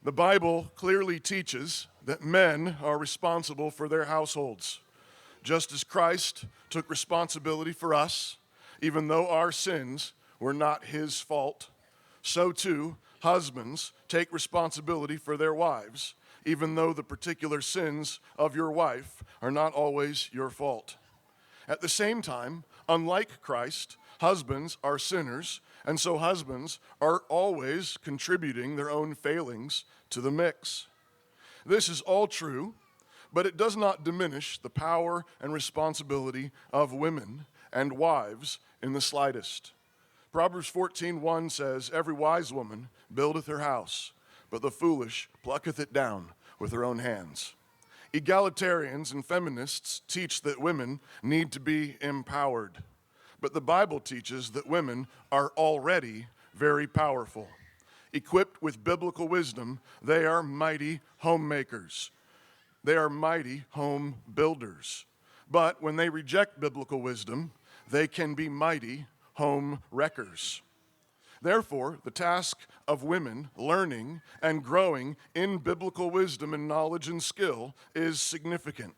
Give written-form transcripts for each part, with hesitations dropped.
The Bible clearly teaches that men are responsible for their households. Just as Christ took responsibility for us, even though our sins were not his fault, so too husbands take responsibility for their wives, even though the particular sins of your wife are not always your fault. At the same time, unlike Christ, husbands are sinners, and so husbands are always contributing their own failings to the mix. This is all true, but it does not diminish the power and responsibility of women and wives in the slightest. Proverbs 14:1 says, "Every wise woman buildeth her house, but the foolish plucketh it down with her own hands." Egalitarians and feminists teach that women need to be empowered, but the Bible teaches that women are already very powerful. Equipped with biblical wisdom, they are mighty homemakers. They are mighty home builders. But when they reject biblical wisdom, they can be mighty home wreckers. Therefore, the task of women learning and growing in biblical wisdom and knowledge and skill is significant.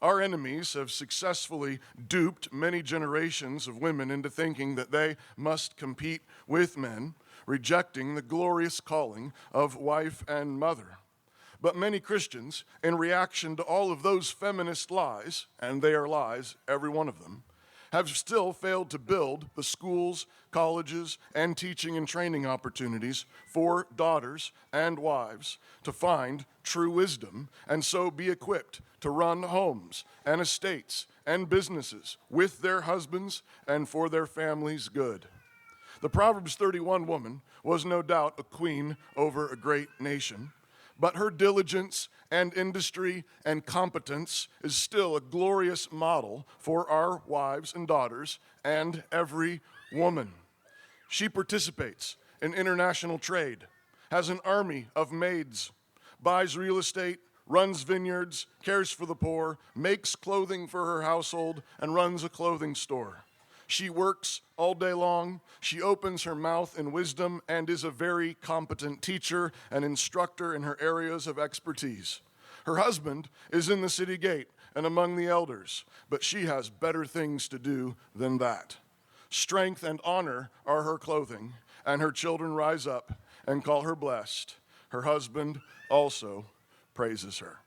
Our enemies have successfully duped many generations of women into thinking that they must compete with men, rejecting the glorious calling of wife and mother. But many Christians, in reaction to all of those feminist lies, and they are lies, every one of them, have still failed to build the schools, colleges, and teaching and training opportunities for daughters and wives to find true wisdom and so be equipped to run homes and estates and businesses with their husbands and for their families' good. The Proverbs 31 woman was no doubt a queen over a great nation, but her diligence and industry and competence is still a glorious model for our wives and daughters and every woman. She participates in international trade, has an army of maids, buys real estate, runs vineyards, cares for the poor, makes clothing for her household, and runs a clothing store. She works all day long. She opens her mouth in wisdom and is a very competent teacher and instructor in her areas of expertise. Her husband is in the city gate and among the elders, but she has better things to do than that. Strength and honor are her clothing, and her children rise up and call her blessed. Her husband also praises her.